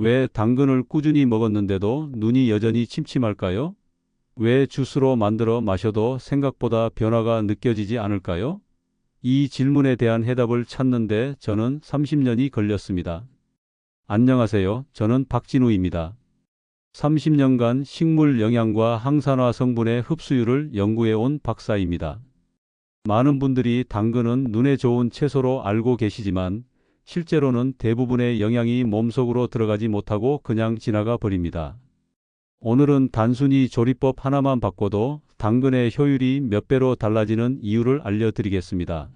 왜 당근을 꾸준히 먹었는데도 눈이 여전히 침침할까요? 왜 주스로 만들어 마셔도 생각보다 변화가 느껴지지 않을까요? 이 질문에 대한 해답을 찾는데 저는 30년이 걸렸습니다. 안녕하세요. 저는 박진우입니다. 30년간 식물 영양과 항산화 성분의 흡수율을 연구해 온 박사입니다. 많은 분들이 당근은 눈에 좋은 채소로 알고 계시지만 실제로는 대부분의 영양이 몸속으로 들어가지 못하고 그냥 지나가 버립니다. 오늘은 단순히 조리법 하나만 바꿔도 당근의 효율이 몇 배로 달라지는 이유를 알려드리겠습니다.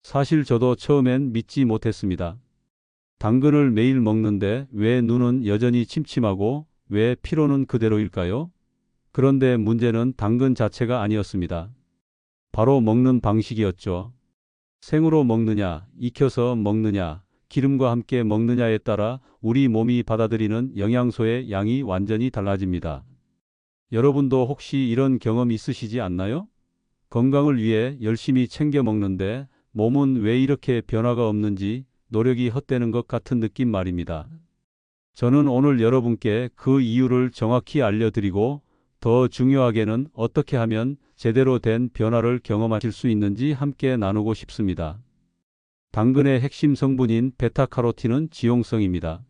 사실 저도 처음엔 믿지 못했습니다. 당근을 매일 먹는데 왜 눈은 여전히 침침하고 왜 피로는 그대로일까요? 그런데 문제는 당근 자체가 아니었습니다. 바로 먹는 방식이었죠. 생으로 먹느냐, 익혀서 먹느냐, 기름과 함께 먹느냐에 따라 우리 몸이 받아들이는 영양소의 양이 완전히 달라집니다. 여러분도 혹시 이런 경험 있으시지 않나요? 건강을 위해 열심히 챙겨 먹는데 몸은 왜 이렇게 변화가 없는지 노력이 헛되는 것 같은 느낌 말입니다. 저는 오늘 여러분께 그 이유를 정확히 알려드리고 더 중요하게는 어떻게 하면 제대로 된 변화를 경험하실 수 있는지 함께 나누고 싶습니다. 당근의 핵심 성분인 베타카로틴은 지용성입니다.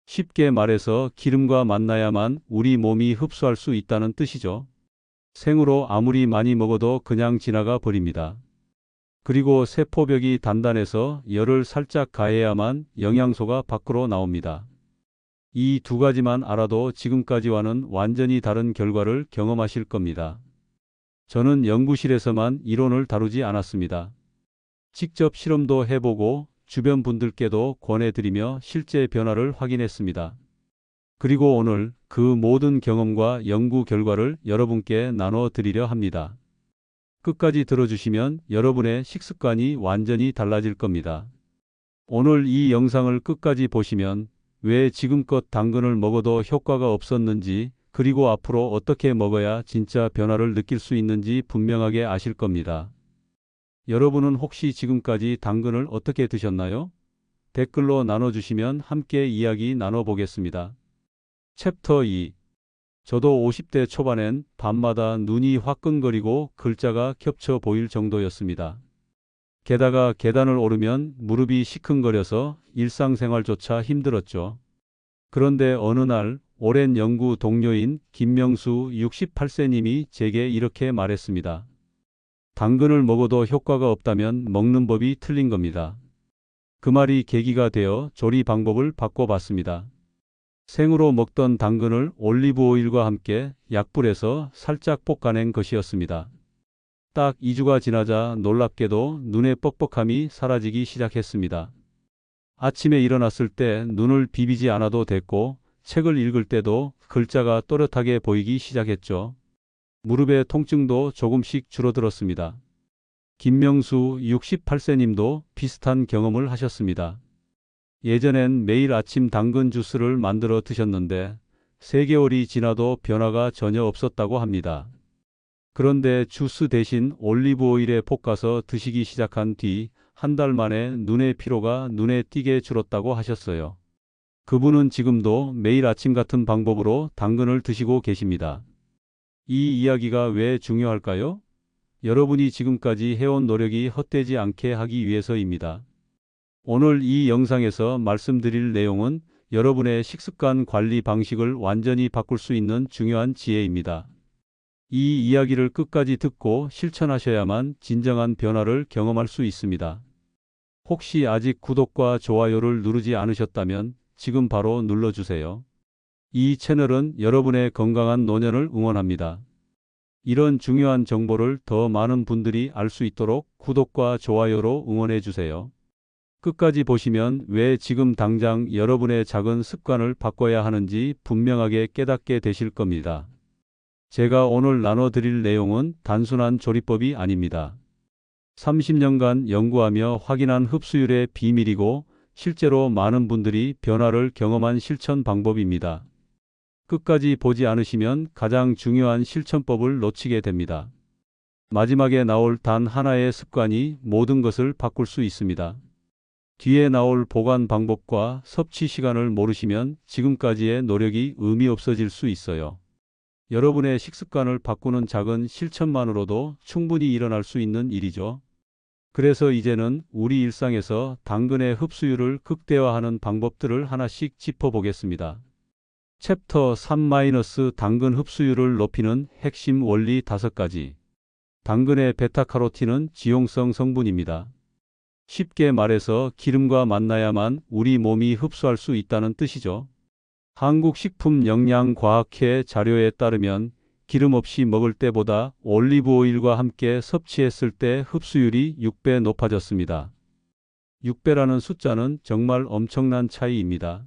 쉽게 말해서 기름과 만나야만 우리 몸이 흡수할 수 있다는 뜻이죠. 생으로 아무리 많이 먹어도 그냥 지나가 버립니다. 그리고 세포벽이 단단해서 열을 살짝 가해야만 영양소가 밖으로 나옵니다. 이 두 가지만 알아도 지금까지와는 완전히 다른 결과를 경험하실 겁니다. 저는 연구실에서만 이론을 다루지 않았습니다. 직접 실험도 해보고 주변 분들께도 권해드리며 실제 변화를 확인했습니다. 그리고 오늘 그 모든 경험과 연구 결과를 여러분께 나눠 드리려 합니다. 끝까지 들어주시면 여러분의 식습관이 완전히 달라질 겁니다. 오늘 이 영상을 끝까지 보시면 왜 지금껏 당근을 먹어도 효과가 없었는지 그리고 앞으로 어떻게 먹어야 진짜 변화를 느낄 수 있는지 분명하게 아실 겁니다. 여러분은 혹시 지금까지 당근을 어떻게 드셨나요? 댓글로 나눠주시면 함께 이야기 나눠보겠습니다. 챕터 2. 저도 50대 초반엔 밤마다 눈이 화끈거리고 글자가 겹쳐 보일 정도였습니다. 게다가 계단을 오르면 무릎이 시큰거려서 일상생활조차 힘들었죠. 그런데 어느 날 오랜 연구 동료인 김명수 68세님이 제게 이렇게 말했습니다. 당근을 먹어도 효과가 없다면 먹는 법이 틀린 겁니다. 그 말이 계기가 되어 조리 방법을 바꿔봤습니다. 생으로 먹던 당근을 올리브 오일과 함께 약불에서 살짝 볶아낸 것이었습니다. 딱 2주가 지나자 놀랍게도 눈의 뻑뻑함이 사라지기 시작했습니다. 아침에 일어났을 때 눈을 비비지 않아도 됐고 책을 읽을 때도 글자가 또렷하게 보이기 시작했죠. 무릎의 통증도 조금씩 줄어들었습니다. 김명수 68세님도 비슷한 경험을 하셨습니다. 예전엔 매일 아침 당근 주스를 만들어 드셨는데 3개월이 지나도 변화가 전혀 없었다고 합니다. 그런데 주스 대신 올리브 오일에 볶아서 드시기 시작한 뒤 한 달 만에 눈의 피로가 눈에 띄게 줄었다고 하셨어요. 그분은 지금도 매일 아침 같은 방법으로 당근을 드시고 계십니다. 이 이야기가 왜 중요할까요? 여러분이 지금까지 해온 노력이 헛되지 않게 하기 위해서입니다. 오늘 이 영상에서 말씀드릴 내용은 여러분의 식습관 관리 방식을 완전히 바꿀 수 있는 중요한 지혜입니다. 이 이야기를 끝까지 듣고 실천하셔야만 진정한 변화를 경험할 수 있습니다. 혹시 아직 구독과 좋아요를 누르지 않으셨다면 지금 바로 눌러주세요. 이 채널은 여러분의 건강한 노년을 응원합니다. 이런 중요한 정보를 더 많은 분들이 알 수 있도록 구독과 좋아요로 응원해 주세요. 끝까지 보시면 왜 지금 당장 여러분의 작은 습관을 바꿔야 하는지 분명하게 깨닫게 되실 겁니다. 제가 오늘 나눠드릴 내용은 단순한 조리법이 아닙니다. 30년간 연구하며 확인한 흡수율의 비밀이고 실제로 많은 분들이 변화를 경험한 실천 방법입니다. 끝까지 보지 않으시면 가장 중요한 실천법을 놓치게 됩니다. 마지막에 나올 단 하나의 습관이 모든 것을 바꿀 수 있습니다. 뒤에 나올 보관 방법과 섭취 시간을 모르시면 지금까지의 노력이 의미 없어질 수 있어요. 여러분의 식습관을 바꾸는 작은 실천만으로도 충분히 일어날 수 있는 일이죠. 그래서 이제는 우리 일상에서 당근의 흡수율을 극대화하는 방법들을 하나씩 짚어보겠습니다. 챕터 3 당근 흡수율을 높이는 핵심 원리 5가지. 당근의 베타카로틴은 지용성 성분입니다. 쉽게 말해서 기름과 만나야만 우리 몸이 흡수할 수 있다는 뜻이죠. 한국식품영양과학회 자료에 따르면 기름 없이 먹을 때보다 올리브 오일과 함께 섭취했을 때 흡수율이 6배 높아졌습니다. 6배라는 숫자는 정말 엄청난 차이입니다.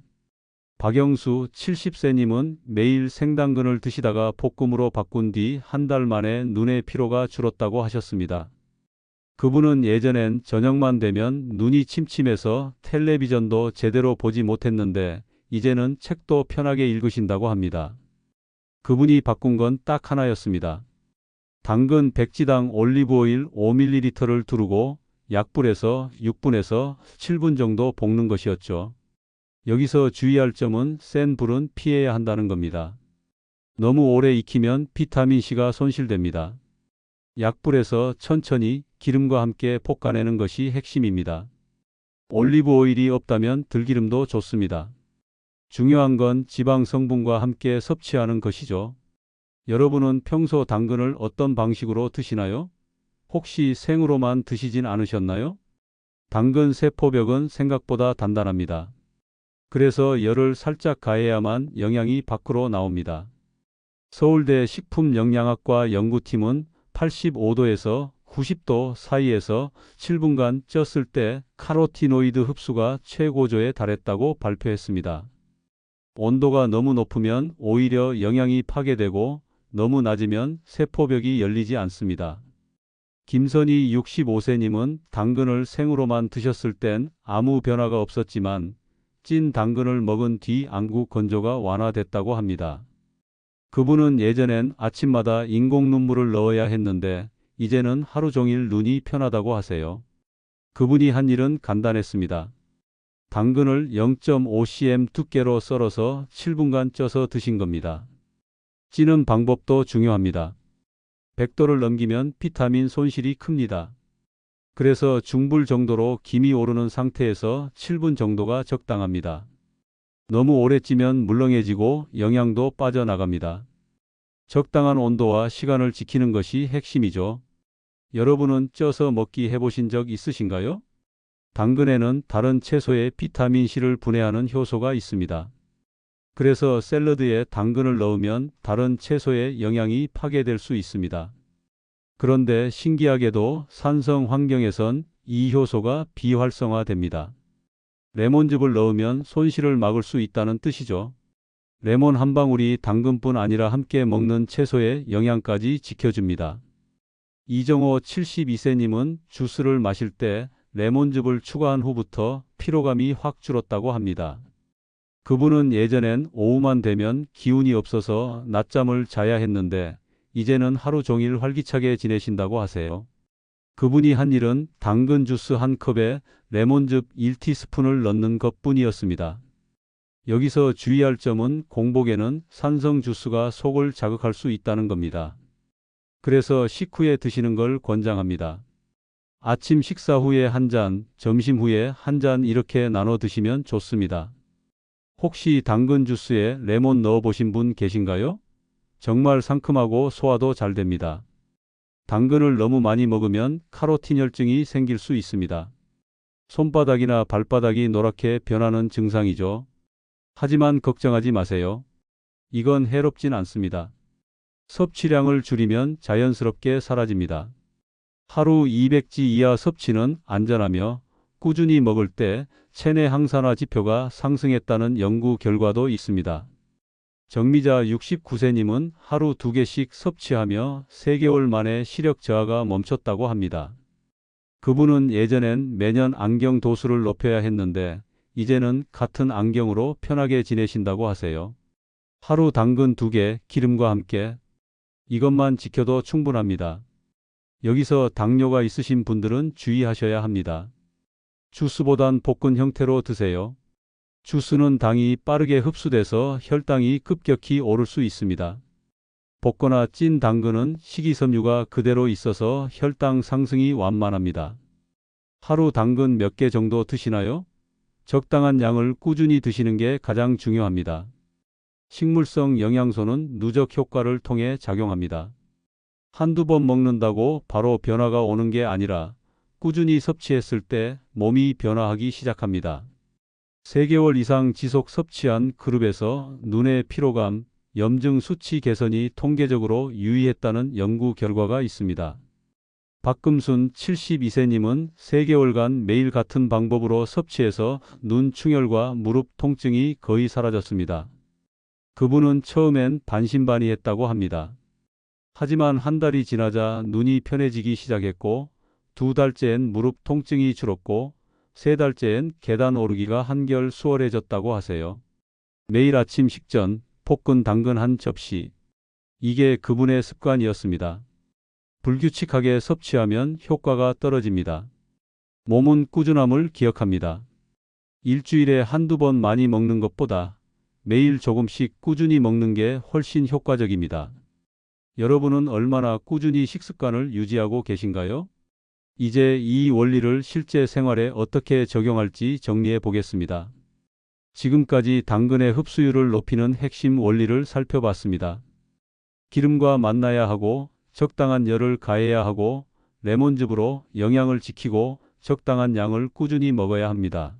박영수 70세님은 매일 생당근을 드시다가 볶음으로 바꾼 뒤 한 달 만에 눈의 피로가 줄었다고 하셨습니다. 그분은 예전엔 저녁만 되면 눈이 침침해서 텔레비전도 제대로 보지 못했는데 이제는 책도 편하게 읽으신다고 합니다. 그분이 바꾼 건 딱 하나였습니다. 당근 백지당 올리브오일 5ml를 두르고 약불에서 6분에서 7분 정도 볶는 것이었죠. 여기서 주의할 점은 센 불은 피해야 한다는 겁니다. 너무 오래 익히면 비타민C가 손실됩니다. 약불에서 천천히 기름과 함께 볶아내는 것이 핵심입니다. 올리브 오일이 없다면 들기름도 좋습니다. 중요한 건 지방 성분과 함께 섭취하는 것이죠. 여러분은 평소 당근을 어떤 방식으로 드시나요? 혹시 생으로만 드시진 않으셨나요? 당근 세포벽은 생각보다 단단합니다. 그래서 열을 살짝 가해야만 영양이 밖으로 나옵니다. 서울대 식품영양학과 연구팀은 85도에서 90도 사이에서 7분간 쪘을 때 카로티노이드 흡수가 최고조에 달했다고 발표했습니다. 온도가 너무 높으면 오히려 영양이 파괴되고 너무 낮으면 세포벽이 열리지 않습니다. 김선희 65세님은 당근을 생으로만 드셨을 땐 아무 변화가 없었지만 찐 당근을 먹은 뒤 안구 건조가 완화됐다고 합니다. 그분은 예전엔 아침마다 인공 눈물을 넣어야 했는데 이제는 하루 종일 눈이 편하다고 하세요. 그분이 한 일은 간단했습니다. 당근을 0.5cm 두께로 썰어서 7분간 쪄서 드신 겁니다. 찌는 방법도 중요합니다. 100도를 넘기면 비타민 손실이 큽니다. 그래서 중불 정도로 김이 오르는 상태에서 7분 정도가 적당합니다. 너무 오래 찌면 물렁해지고 영양도 빠져나갑니다. 적당한 온도와 시간을 지키는 것이 핵심이죠. 여러분은 쪄서 먹기 해보신 적 있으신가요? 당근에는 다른 채소의 비타민C를 분해하는 효소가 있습니다. 그래서 샐러드에 당근을 넣으면 다른 채소의 영양이 파괴될 수 있습니다. 그런데 신기하게도 산성 환경에선 이 효소가 비활성화됩니다. 레몬즙을 넣으면 손실을 막을 수 있다는 뜻이죠. 레몬 한 방울이 당근뿐 아니라 함께 먹는 채소의 영양까지 지켜줍니다. 이정호 72세님은 주스를 마실 때 레몬즙을 추가한 후부터 피로감이 확 줄었다고 합니다. 그분은 예전엔 오후만 되면 기운이 없어서 낮잠을 자야 했는데 이제는 하루 종일 활기차게 지내신다고 하세요. 그분이 한 일은 당근 주스 한 컵에 레몬즙 1티스푼을 넣는 것뿐이었습니다. 여기서 주의할 점은 공복에는 산성 주스가 속을 자극할 수 있다는 겁니다. 그래서 식후에 드시는 걸 권장합니다. 아침 식사 후에 한 잔, 점심 후에 한 잔 이렇게 나눠 드시면 좋습니다. 혹시 당근 주스에 레몬 넣어 보신 분 계신가요? 정말 상큼하고 소화도 잘 됩니다. 당근을 너무 많이 먹으면 카로티혈증이 생길 수 있습니다. 손바닥이나 발바닥이 노랗게 변하는 증상이죠. 하지만 걱정하지 마세요. 이건 해롭진 않습니다. 섭취량을 줄이면 자연스럽게 사라집니다. 하루 200지 이하 섭취는 안전하며 꾸준히 먹을 때 체내 항산화 지표가 상승했다는 연구 결과도 있습니다. 정미자 69세님은 하루 2개씩 섭취하며 3개월 만에 시력 저하가 멈췄다고 합니다. 그분은 예전엔 매년 안경 도수를 높여야 했는데 이제는 같은 안경으로 편하게 지내신다고 하세요. 하루 당근 2개, 기름과 함께 이것만 지켜도 충분합니다. 여기서 당뇨가 있으신 분들은 주의하셔야 합니다. 주스보단 볶은 형태로 드세요. 주스는 당이 빠르게 흡수돼서 혈당이 급격히 오를 수 있습니다. 볶거나 찐 당근은 식이섬유가 그대로 있어서 혈당 상승이 완만합니다. 하루 당근 몇 개 정도 드시나요? 적당한 양을 꾸준히 드시는 게 가장 중요합니다. 식물성 영양소는 누적 효과를 통해 작용합니다. 한두 번 먹는다고 바로 변화가 오는 게 아니라 꾸준히 섭취했을 때 몸이 변화하기 시작합니다. 3개월 이상 지속 섭취한 그룹에서 눈의 피로감, 염증 수치 개선이 통계적으로 유의했다는 연구 결과가 있습니다. 박금순 72세님은 3개월간 매일 같은 방법으로 섭취해서 눈 충혈과 무릎 통증이 거의 사라졌습니다. 그분은 처음엔 반신반의했다고 합니다. 하지만 한 달이 지나자 눈이 편해지기 시작했고 2달째엔 무릎 통증이 줄었고 3달째엔 계단 오르기가 한결 수월해졌다고 하세요. 매일 아침 식전 볶은 당근 한 접시. 이게 그분의 습관이었습니다. 불규칙하게 섭취하면 효과가 떨어집니다. 몸은 꾸준함을 기억합니다. 일주일에 한두 번 많이 먹는 것보다 매일 조금씩 꾸준히 먹는 게 훨씬 효과적입니다. 여러분은 얼마나 꾸준히 식습관을 유지하고 계신가요? 이제 이 원리를 실제 생활에 어떻게 적용할지 정리해 보겠습니다. 지금까지 당근의 흡수율을 높이는 핵심 원리를 살펴봤습니다. 기름과 만나야 하고 적당한 열을 가해야 하고 레몬즙으로 영양을 지키고 적당한 양을 꾸준히 먹어야 합니다.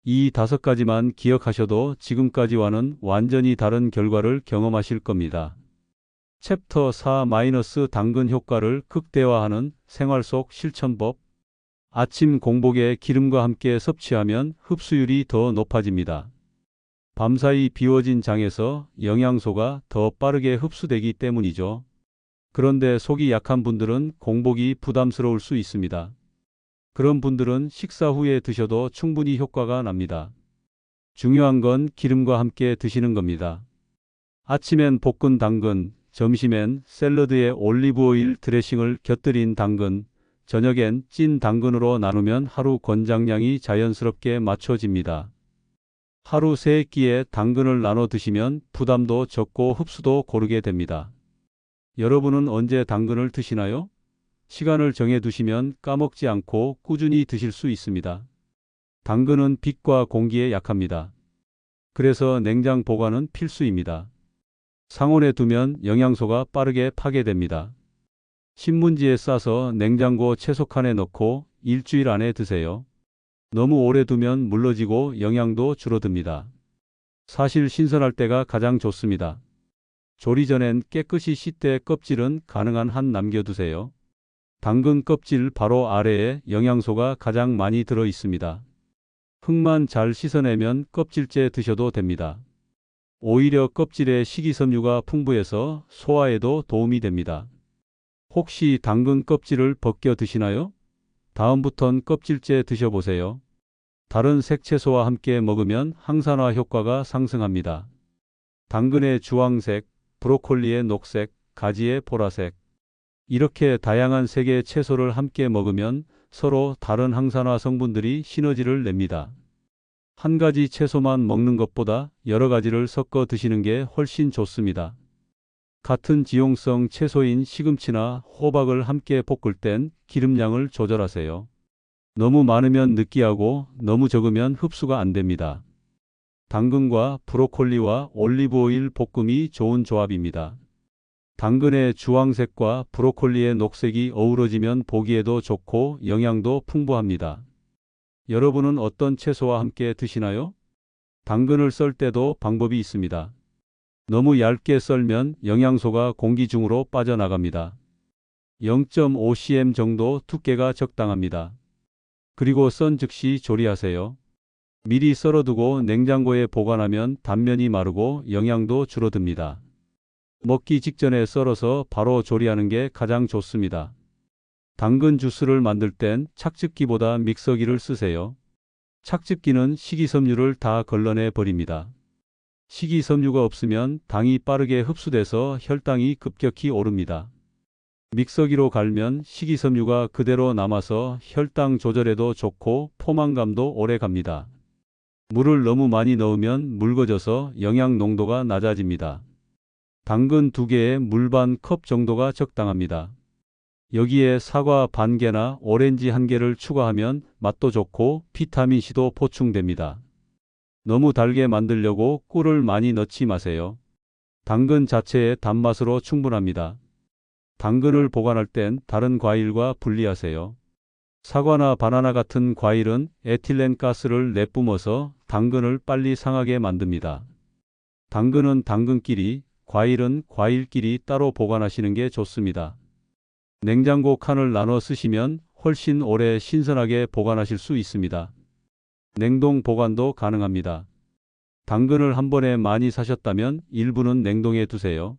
이 5가지만 기억하셔도 지금까지와는 완전히 다른 결과를 경험하실 겁니다. 챕터 4 당근 효과를 극대화하는 생활 속 실천법. 아침 공복에 기름과 함께 섭취하면 흡수율이 더 높아집니다. 밤사이 비워진 장에서 영양소가 더 빠르게 흡수되기 때문이죠. 그런데 속이 약한 분들은 공복이 부담스러울 수 있습니다. 그런 분들은 식사 후에 드셔도 충분히 효과가 납니다. 중요한 건 기름과 함께 드시는 겁니다. 아침엔 볶은 당근, 점심엔 샐러드에 올리브오일 드레싱을 곁들인 당근, 저녁엔 찐 당근으로 나누면 하루 권장량이 자연스럽게 맞춰집니다. 하루 3끼에 당근을 나눠 드시면 부담도 적고 흡수도 고르게 됩니다. 여러분은 언제 당근을 드시나요? 시간을 정해 두시면 까먹지 않고 꾸준히 드실 수 있습니다. 당근은 빛과 공기에 약합니다. 그래서 냉장 보관은 필수입니다. 상온에 두면 영양소가 빠르게 파괴됩니다. 신문지에 싸서 냉장고 채소칸에 넣고 일주일 안에 드세요. 너무 오래 두면 물러지고 영양도 줄어듭니다. 사실 신선할 때가 가장 좋습니다. 조리 전엔 깨끗이 씻되 껍질은 가능한 한 남겨두세요. 당근 껍질 바로 아래에 영양소가 가장 많이 들어 있습니다. 흙만 잘 씻어내면 껍질째 드셔도 됩니다. 오히려 껍질에 식이섬유가 풍부해서 소화에도 도움이 됩니다. 혹시 당근 껍질을 벗겨 드시나요? 다음부턴 껍질째 드셔보세요. 다른 색채소와 함께 먹으면 항산화 효과가 상승합니다. 당근의 주황색, 브로콜리의 녹색, 가지의 보라색. 이렇게 다양한 색의 채소를 함께 먹으면 서로 다른 항산화 성분들이 시너지를 냅니다. 한 가지 채소만 먹는 것보다 여러 가지를 섞어 드시는 게 훨씬 좋습니다. 같은 지용성 채소인 시금치나 호박을 함께 볶을 땐 기름량을 조절하세요. 너무 많으면 느끼하고 너무 적으면 흡수가 안 됩니다. 당근과 브로콜리와 올리브오일 볶음이 좋은 조합입니다. 당근의 주황색과 브로콜리의 녹색이 어우러지면 보기에도 좋고 영양도 풍부합니다. 여러분은 어떤 채소와 함께 드시나요? 당근을 썰 때도 방법이 있습니다. 너무 얇게 썰면 영양소가 공기 중으로 빠져나갑니다. 0.5cm 정도 두께가 적당합니다. 그리고 썬 즉시 조리하세요. 미리 썰어두고 냉장고에 보관하면 단면이 마르고 영양도 줄어듭니다. 먹기 직전에 썰어서 바로 조리하는 게 가장 좋습니다. 당근 주스를 만들 땐 착즙기보다 믹서기를 쓰세요. 착즙기는 식이섬유를 다 걸러내 버립니다. 식이섬유가 없으면 당이 빠르게 흡수돼서 혈당이 급격히 오릅니다. 믹서기로 갈면 식이섬유가 그대로 남아서 혈당 조절에도 좋고 포만감도 오래 갑니다. 물을 너무 많이 넣으면 묽어져서 영양 농도가 낮아집니다. 당근 2개에 물 반 컵 정도가 적당합니다. 여기에 사과 반 개나 오렌지 1개를 추가하면 맛도 좋고 비타민C도 보충됩니다. 너무 달게 만들려고 꿀을 많이 넣지 마세요. 당근 자체의 단맛으로 충분합니다. 당근을 보관할 땐 다른 과일과 분리하세요. 사과나 바나나 같은 과일은 에틸렌 가스를 내뿜어서 당근을 빨리 상하게 만듭니다. 당근은 당근끼리, 과일은 과일끼리 따로 보관하시는 게 좋습니다. 냉장고 칸을 나눠 쓰시면 훨씬 오래 신선하게 보관하실 수 있습니다. 냉동 보관도 가능합니다. 당근을 한 번에 많이 사셨다면 일부는 냉동해 두세요.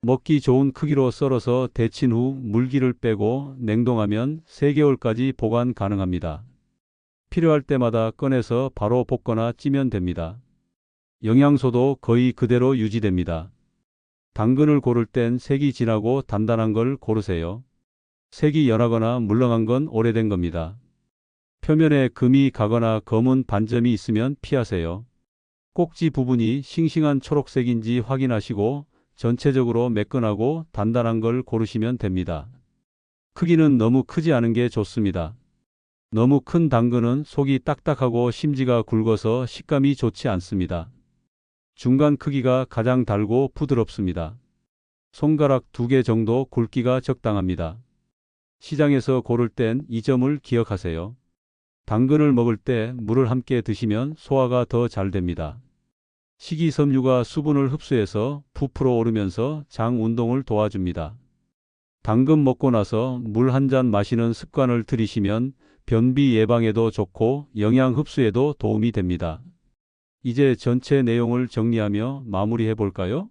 먹기 좋은 크기로 썰어서 데친 후 물기를 빼고 냉동하면 3개월까지 보관 가능합니다. 필요할 때마다 꺼내서 바로 볶거나 찌면 됩니다. 영양소도 거의 그대로 유지됩니다. 당근을 고를 땐 색이 진하고 단단한 걸 고르세요. 색이 연하거나 물렁한 건 오래된 겁니다. 표면에 금이 가거나 검은 반점이 있으면 피하세요. 꼭지 부분이 싱싱한 초록색인지 확인하시고 전체적으로 매끈하고 단단한 걸 고르시면 됩니다. 크기는 너무 크지 않은 게 좋습니다. 너무 큰 당근은 속이 딱딱하고 심지가 굵어서 식감이 좋지 않습니다. 중간 크기가 가장 달고 부드럽습니다. 손가락 2개 정도 굵기가 적당합니다. 시장에서 고를 땐 이 점을 기억하세요. 당근을 먹을 때 물을 함께 드시면 소화가 더 잘 됩니다. 식이섬유가 수분을 흡수해서 부풀어 오르면서 장 운동을 도와줍니다. 당근 먹고 나서 물 한 잔 마시는 습관을 들이시면 변비 예방에도 좋고 영양 흡수에도 도움이 됩니다. 이제 전체 내용을 정리하며 마무리해 볼까요?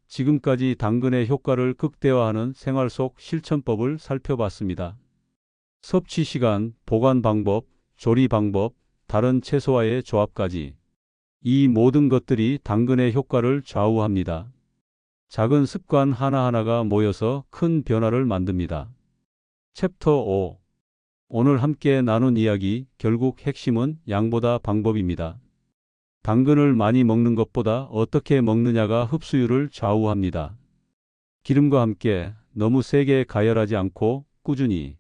지금까지 당근의 효과를 극대화하는 생활 속 실천법을 살펴봤습니다. 섭취 시간, 보관 방법, 조리 방법, 다른 채소와의 조합까지. 이 모든 것들이 당근의 효과를 좌우합니다. 작은 습관 하나하나가 모여서 큰 변화를 만듭니다. 챕터 5. 오늘 함께 나눈 이야기, 결국 핵심은 양보다 방법입니다. 당근을 많이 먹는 것보다 어떻게 먹느냐가 흡수율을 좌우합니다. 기름과 함께 너무 세게 가열하지 않고 꾸준히.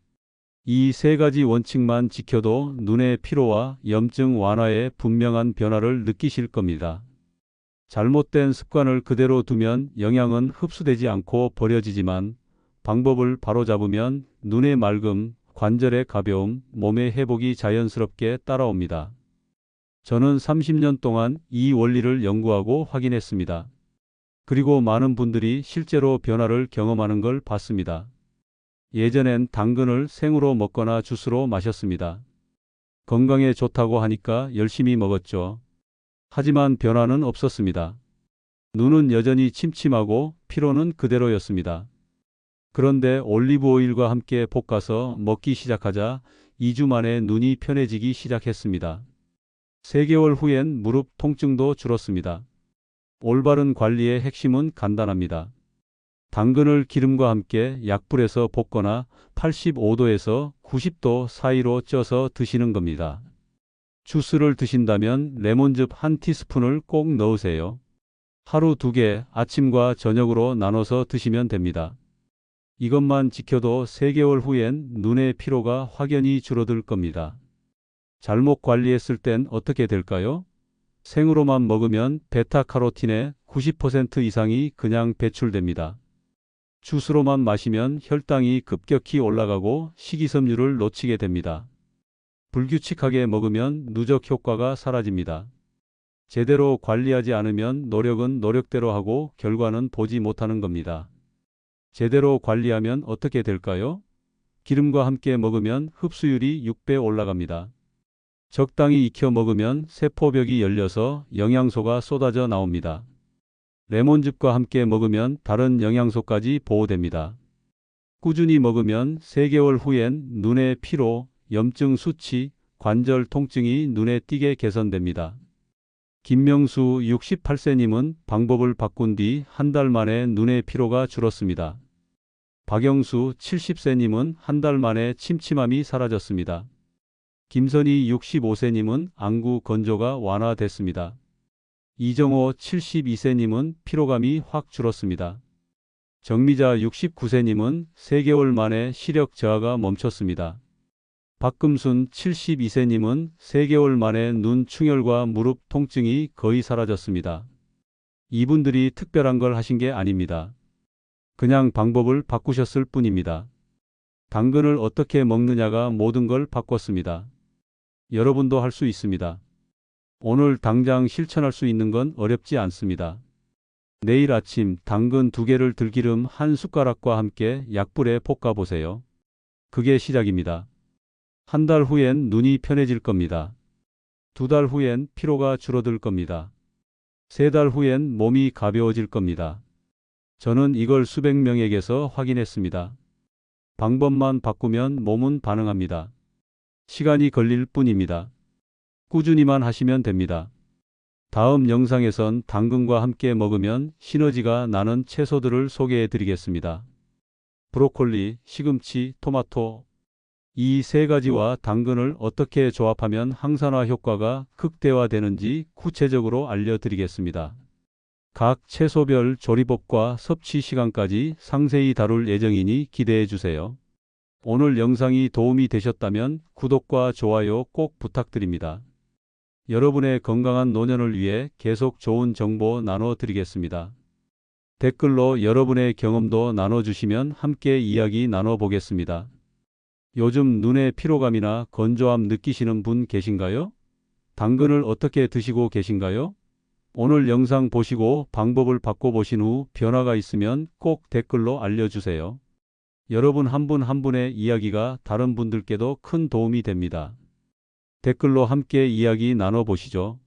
이 3가지 원칙만 지켜도 눈의 피로와 염증 완화에 분명한 변화를 느끼실 겁니다. 잘못된 습관을 그대로 두면 영양은 흡수되지 않고 버려지지만 방법을 바로잡으면 눈의 맑음, 관절의 가벼움, 몸의 회복이 자연스럽게 따라옵니다. 저는 30년 동안 이 원리를 연구하고 확인했습니다. 그리고 많은 분들이 실제로 변화를 경험하는 걸 봤습니다. 예전엔 당근을 생으로 먹거나 주스로 마셨습니다. 건강에 좋다고 하니까 열심히 먹었죠. 하지만 변화는 없었습니다. 눈은 여전히 침침하고 피로는 그대로였습니다. 그런데 올리브 오일과 함께 볶아서 먹기 시작하자 2주 만에 눈이 편해지기 시작했습니다. 3개월 후엔 무릎 통증도 줄었습니다. 올바른 관리의 핵심은 간단합니다. 당근을 기름과 함께 약불에서 볶거나 85도에서 90도 사이로 쪄서 드시는 겁니다. 주스를 드신다면 레몬즙 1티스푼을 꼭 넣으세요. 하루 2개 아침과 저녁으로 나눠서 드시면 됩니다. 이것만 지켜도 3개월 후엔 눈의 피로가 확연히 줄어들 겁니다. 잘못 관리했을 땐 어떻게 될까요? 생으로만 먹으면 베타카로틴의 90% 이상이 그냥 배출됩니다. 주스로만 마시면 혈당이 급격히 올라가고 식이섬유를 놓치게 됩니다. 불규칙하게 먹으면 누적 효과가 사라집니다. 제대로 관리하지 않으면 노력은 노력대로 하고 결과는 보지 못하는 겁니다. 제대로 관리하면 어떻게 될까요? 기름과 함께 먹으면 흡수율이 6배 올라갑니다. 적당히 익혀 먹으면 세포벽이 열려서 영양소가 쏟아져 나옵니다. 레몬즙과 함께 먹으면 다른 영양소까지 보호됩니다. 꾸준히 먹으면 3개월 후엔 눈의 피로, 염증 수치, 관절 통증이 눈에 띄게 개선됩니다. 김명수 68세님은 방법을 바꾼 뒤 한 달 만에 눈의 피로가 줄었습니다. 박영수 70세님은 한 달 만에 침침함이 사라졌습니다. 김선희 65세님은 안구 건조가 완화됐습니다. 이정호 72세님은 피로감이 확 줄었습니다. 정미자 69세님은 3개월 만에 시력 저하가 멈췄습니다. 박금순 72세님은 3개월 만에 눈 충혈과 무릎 통증이 거의 사라졌습니다. 이분들이 특별한 걸 하신 게 아닙니다. 그냥 방법을 바꾸셨을 뿐입니다. 당근을 어떻게 먹느냐가 모든 걸 바꿨습니다. 여러분도 할 수 있습니다. 오늘 당장 실천할 수 있는 건 어렵지 않습니다. 내일 아침 당근 2개를 들기름 1숟가락과 함께 약불에 볶아 보세요. 그게 시작입니다. 한 달 후엔 눈이 편해질 겁니다. 2달 후엔 피로가 줄어들 겁니다. 3달 후엔 몸이 가벼워질 겁니다. 저는 이걸 수백 명에게서 확인했습니다. 방법만 바꾸면 몸은 반응합니다. 시간이 걸릴 뿐입니다. 꾸준히만 하시면 됩니다. 다음 영상에선 당근과 함께 먹으면 시너지가 나는 채소들을 소개해 드리겠습니다. 브로콜리, 시금치, 토마토. 이 3가지와 당근을 어떻게 조합하면 항산화 효과가 극대화되는지 구체적으로 알려드리겠습니다. 각 채소별 조리법과 섭취 시간까지 상세히 다룰 예정이니 기대해 주세요. 오늘 영상이 도움이 되셨다면 구독과 좋아요 꼭 부탁드립니다. 여러분의 건강한 노년을 위해 계속 좋은 정보 나눠드리겠습니다. 댓글로 여러분의 경험도 나눠주시면 함께 이야기 나눠보겠습니다. 요즘 눈의 피로감이나 건조함 느끼시는 분 계신가요? 당근을 어떻게 드시고 계신가요? 오늘 영상 보시고 방법을 바꿔보신 후 변화가 있으면 꼭 댓글로 알려주세요. 여러분 한 분 한 분의 이야기가 다른 분들께도 큰 도움이 됩니다. 댓글로 함께 이야기 나눠보시죠.